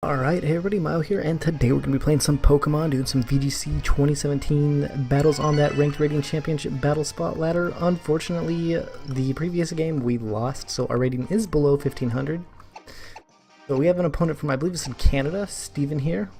Alright, hey everybody, Myo here, and today we're going to be playing some Pokemon, doing some VGC 2017 battles on that Ranked Rating Championship Battle Spot ladder. Unfortunately, the previous game we lost, so our rating is below 1500. So we have an opponent from, I believe it's in Canada, Steven here.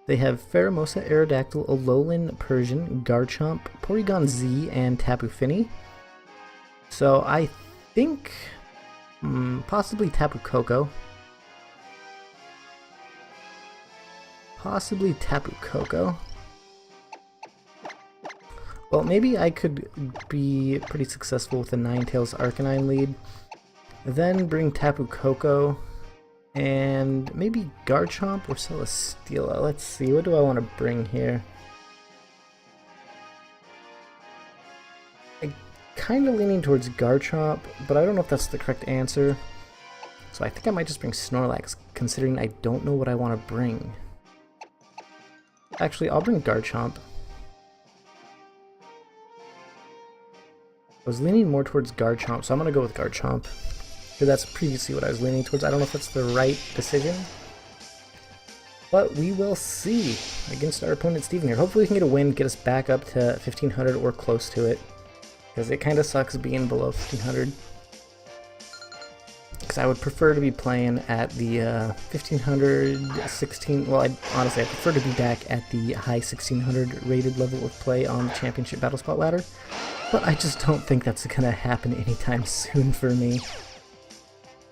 They have Pheromosa, Aerodactyl, Alolan, Persian, Garchomp, Porygon Z, and Tapu Fini. So I think possibly Tapu Koko. Possibly Tapu Koko. Well, maybe I could be pretty successful with the Ninetales Arcanine lead. Then bring Tapu Koko and maybe Garchomp or Celesteela. Let's see, what do I want to bring here? I'm kind of leaning towards Garchomp, but I don't know if that's the correct answer. So I think I might just bring Snorlax, considering I don't know what I want to bring. Actually, I'll bring Garchomp. I was leaning more towards Garchomp, so I'm going to go with Garchomp. Because that's previously what I was leaning towards. I don't know if that's the right decision. But we will see against our opponent Steven here. Hopefully we can get a win, get us back up to 1500 or close to it. Because it kind of sucks being below 1500. Because I would prefer to be playing at the 1516, well, honestly I prefer to be back at the high 1600 rated level of play on the Championship Battle Spot ladder, but I just don't think that's going to happen anytime soon for me.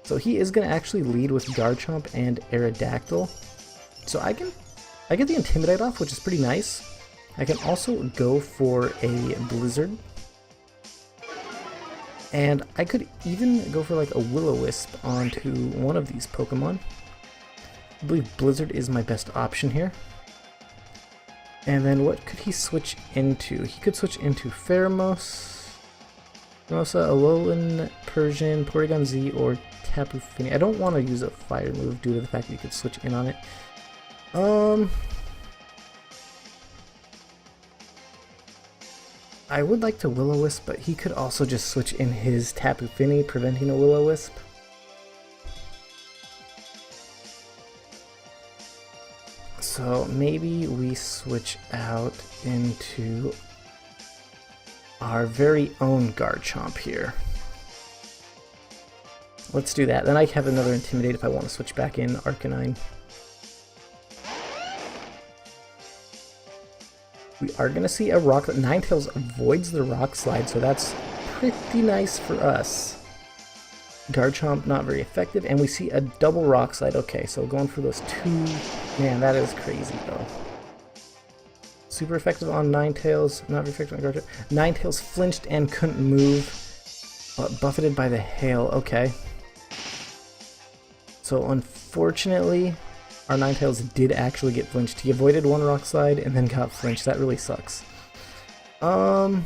So he is going to actually lead with Garchomp and Aerodactyl, so I get the Intimidate off, which is pretty nice. I can also go for a Blizzard. And I could even go for like a Will-O-Wisp onto one of these Pokemon. I believe Blizzard is my best option here. And then what could he switch into? He could switch into Pheromosa, Alolan, Persian, Porygon Z, or Tapu Fini. I don't want to use a fire move due to the fact that you could switch in on it. I would like to Will-O-Wisp, but he could also just switch in his Tapu Fini, preventing a Will-O-Wisp. So maybe we switch out into our very own Garchomp here. Let's do that. Then I have another Intimidate if I want to switch back in Arcanine. We are going to see a Rock... Ninetales avoids the Rock Slide, so that's pretty nice for us. Garchomp not very effective, and we see a double Rock Slide. Okay, so going for those two... Man, that is crazy, though. Super effective on Ninetales, not very effective on Garchomp. Ninetales flinched and couldn't move, but buffeted by the hail. Okay. So, unfortunately... our Ninetales did actually get flinched. He avoided one Rock Slide and then got flinched. That really sucks. I'm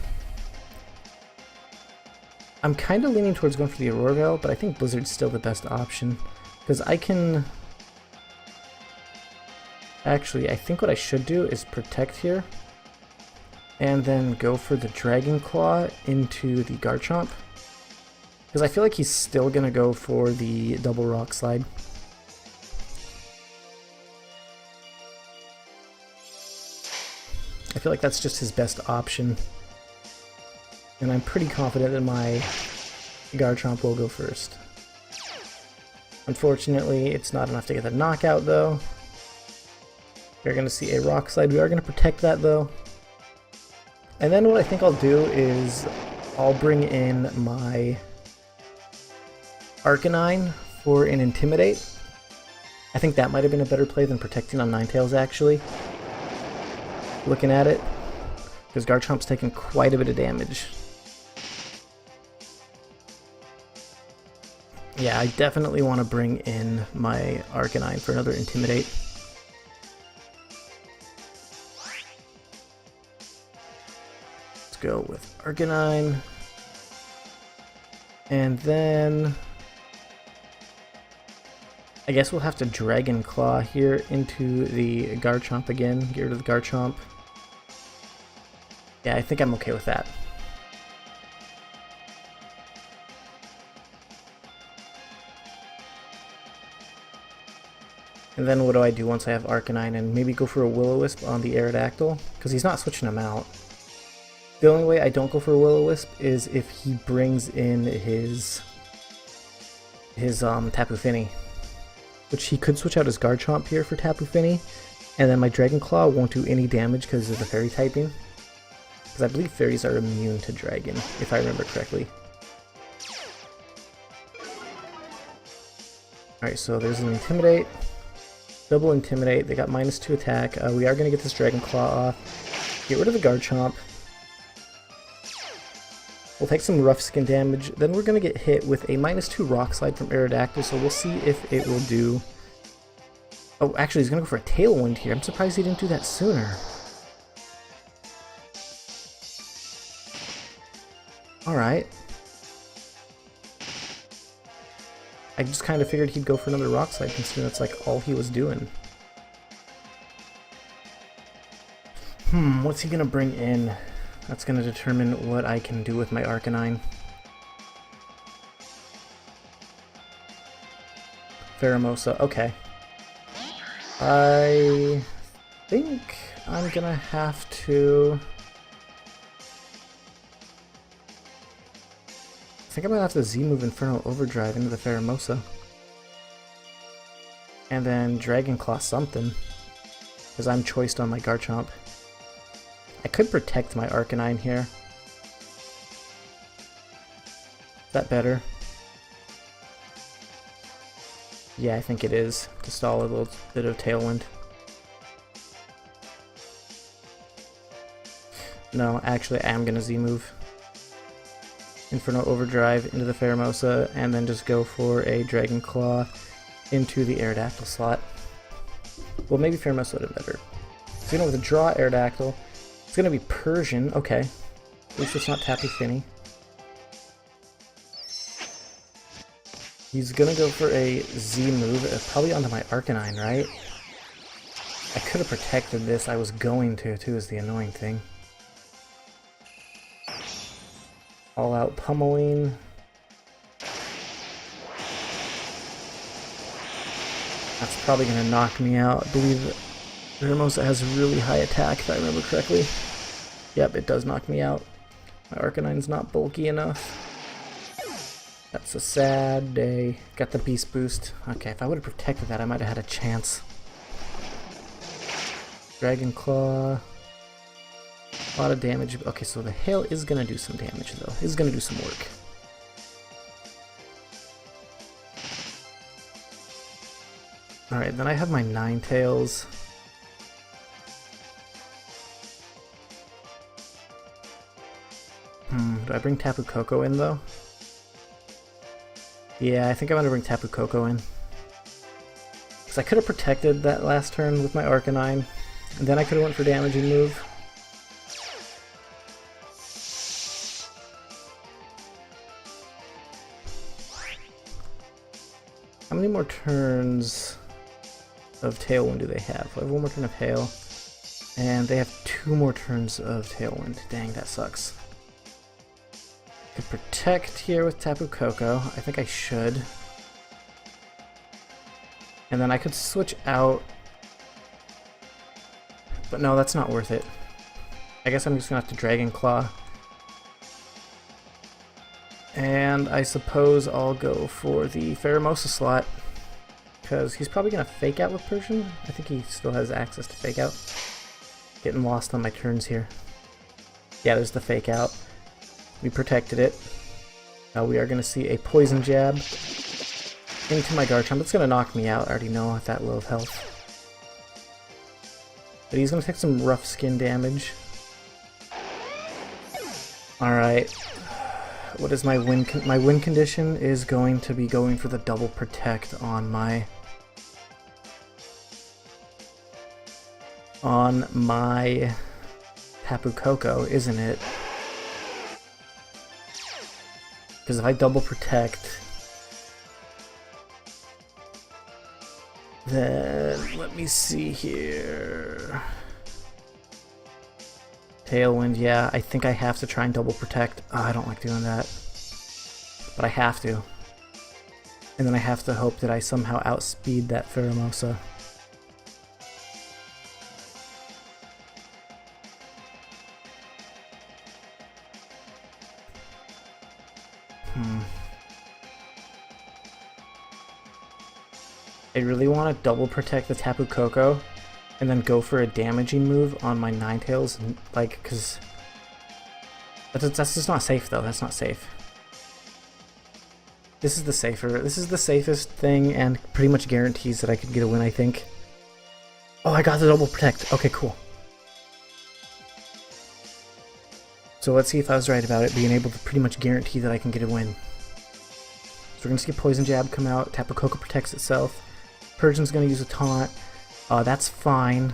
kind of leaning towards going for the Aurora Veil, but I think Blizzard's still the best option. Because I can... Actually, I think what I should do is Protect here. And then go for the Dragon Claw into the Garchomp. Because I feel like he's still going to go for the double Rock Slide. I feel like that's just his best option. And I'm pretty confident that my Garchomp will go first. Unfortunately, it's not enough to get the knockout though. We're going to see a Rock Slide. We are going to protect that though. And then what I think I'll do is I'll bring in my Arcanine for an Intimidate. I think that might have been a better play than protecting on Ninetales actually. Looking at it, because Garchomp's taken quite a bit of damage. Yeah, I definitely want to bring in my Arcanine for another Intimidate. Let's go with Arcanine. And then... I guess we'll have to Dragon Claw here into the Garchomp again, get rid of the Garchomp. Yeah, I think I'm okay with that. And then what do I do once I have Arcanine? And maybe go for a Will-O-Wisp on the Aerodactyl? Because he's not switching him out. The only way I don't go for a Will-O-Wisp is if he brings in his Tapu Fini. Which he could switch out his Garchomp here for Tapu Fini. And then my Dragon Claw won't do any damage because of the Fairy typing. Because I believe Fairies are immune to Dragon, if I remember correctly. Alright, so there's an Intimidate. Double Intimidate. They got -2 attack. We are going to get this Dragon Claw off. Get rid of the Garchomp. We'll take some rough skin damage. Then we're going to get hit with a -2 Rock Slide from Aerodactyl, so we'll see if it will do... Oh, actually, he's going to go for a Tailwind here. I'm surprised he didn't do that sooner. Alright. I just kind of figured he'd go for another Rock Slide, considering that's like all he was doing. What's he going to bring in? That's going to determine what I can do with my Arcanine. Pheromosa, okay. I think I'm gonna have to... I think I'm gonna have to Z-move Infernal Overdrive into the Pheromosa. And then Dragon Claw something. Because I'm choiced on my Garchomp. I could protect my Arcanine here. Is that better? Yeah, I think it is, to stall a little bit of Tailwind. No, actually I am going to Z-move Inferno Overdrive into the Pheromosa, and then just go for a Dragon Claw into the Aerodactyl slot. Well, maybe Pheromosa would have been better. So, with a draw Aerodactyl, it's going to be Persian, okay. At least it's not Tapu Fini. He's gonna go for a Z move, probably onto my Arcanine, right? I could have protected this, I was going to, too, is the annoying thing. All out pummeling. That's probably gonna knock me out. I believe Pheromosa has really high attack, if I remember correctly. Yep, it does knock me out. My Arcanine's not bulky enough. That's a sad day. Got the Beast Boost. Okay, if I would have protected that, I might have had a chance. Dragon Claw. A lot of damage. Okay, so the Hail is going to do some damage, though. It's going to do some work. Alright, then I have my Ninetales. Do I bring Tapu Koko in, though? Yeah, I think I'm going to bring Tapu Koko in. Because I could have protected that last turn with my Arcanine, and then I could have went for damaging move. How many more turns of Tailwind do they have? I have one more turn of Hail, and they have 2 more turns of Tailwind. Dang, that sucks. Could protect here with Tapu Koko. I think I should. And then I could switch out. But no, that's not worth it. I guess I'm just gonna have to Dragon Claw. And I suppose I'll go for the Pheromosa slot. Because he's probably gonna Fake Out with Persian. I think he still has access to Fake Out. Getting lost on my turns here. Yeah, there's the Fake Out. We protected it. Now we are going to see a Poison Jab into my Garchomp. It's going to knock me out. I already know at that low of health. But he's going to take some rough skin damage. Alright. What is my win? My win condition is going to be going for the double protect on my... Tapu Koko, isn't it? Because if I double protect, then let me see here. Tailwind, yeah, I think I have to try and double protect. Oh, I don't like doing that. But I have to. And then I have to hope that I somehow outspeed that Pheromosa. I really want to double protect the Tapu Koko and then go for a damaging move on my Ninetales, like, because that's just not safe though. That's not safe. This is the safest thing and pretty much guarantees that I could get a win, I think. Oh, I got the double protect. Okay, cool. So let's see if I was right about it being able to pretty much guarantee that I can get a win. So we're going to see Poison Jab come out. Tapu Koko protects itself. Persian's going to use a taunt. That's fine.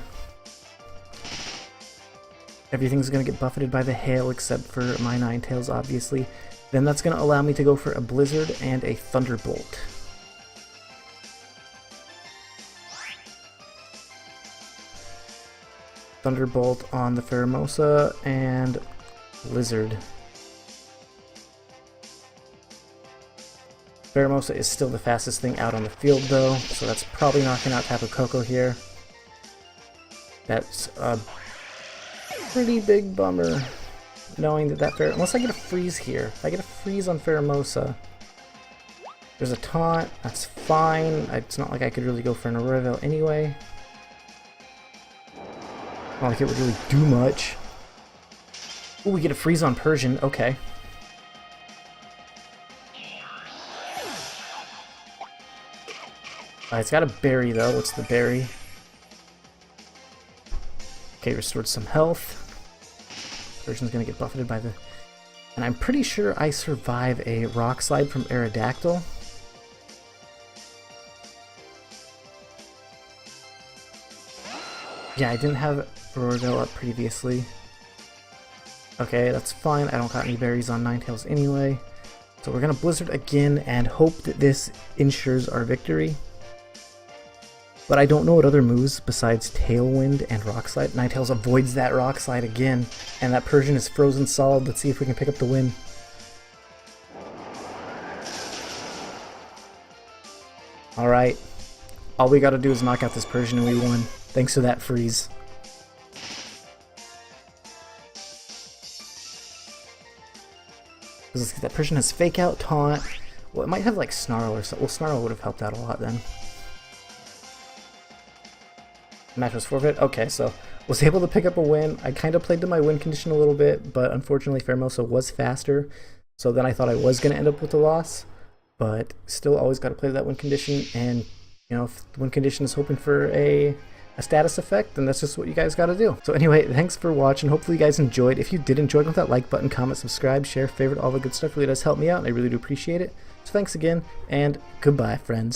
Everything's going to get buffeted by the hail except for my Ninetales, obviously. Then that's going to allow me to go for a Blizzard and a Thunderbolt. Thunderbolt on the Pheromosa and Blizzard. Pheromosa is still the fastest thing out on the field though, so that's probably knocking out Tapu Koko here. That's a pretty big bummer, knowing that unless I get a freeze here. If I get a freeze on Pheromosa, there's a taunt, that's fine. It's not like I could really go for an Aurora anyway. Not like it would really do much. Ooh, we get a freeze on Persian, okay. It's got a berry though. What's the berry? Okay, restored some health. Persian's gonna get buffeted by the... And I'm pretty sure I survive a Rock Slide from Aerodactyl. Yeah, I didn't have Aurora up previously. Okay, that's fine. I don't got any berries on Ninetales anyway. So we're gonna Blizzard again and hope that this ensures our victory. But I don't know what other moves besides Tailwind and Rock Slide. Ninetales avoids that Rock Slide again, and that Persian is frozen solid. Let's see if we can pick up the win. Alright. All we gotta do is knock out this Persian and we won. Thanks to that freeze. That Persian has Fake Out, Taunt. Well, it might have like Snarl or something. Well, Snarl would have helped out a lot then. Match was forfeit. Okay, so was able to pick up a win. I kind of played to my win condition a little bit, but unfortunately Pheromosa was faster. So then I thought I was going to end up with a loss, but still always got to play that win condition. And you know, if the win condition is hoping for a status effect, then that's just what you guys got to do. So anyway, thanks for watching. Hopefully you guys enjoyed. If you did enjoy, click that like button, comment, subscribe, share, favorite, all the good stuff really does help me out, and I really do appreciate it. So thanks again, and goodbye, friends.